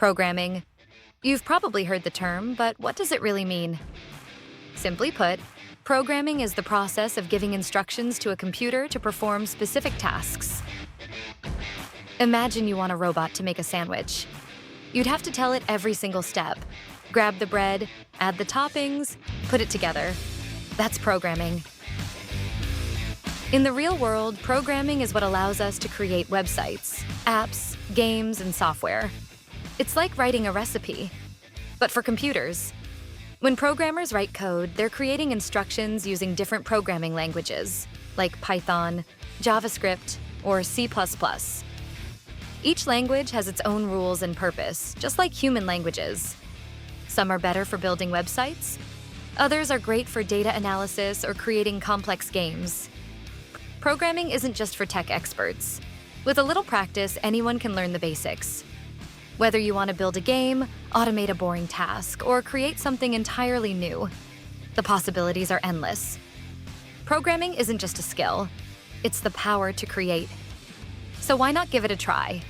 Programming. You've probably heard the term, but what does it really mean? Simply put, programming is the process of giving instructions to a computer to perform specific tasks. Imagine you want a robot to make a sandwich. You'd have to tell it every single step. Grab the bread, add the toppings, put it together. That's programming. In the real world, programming is what allows us to create websites, apps, games, and software. It's like writing a recipe, but for computers. When programmers write code, they're creating instructions using different programming languages, like Python, JavaScript, or C++. Each language has its own rules and purpose, just like human languages. Some are better for building websites. Others are great for data analysis or creating complex games. Programming isn't just for tech experts. With a little practice, anyone can learn the basics. Whether you want to build a game, automate a boring task, or create something entirely new, the possibilities are endless. Programming isn't just a skill, it's the power to create. So why not give it a try?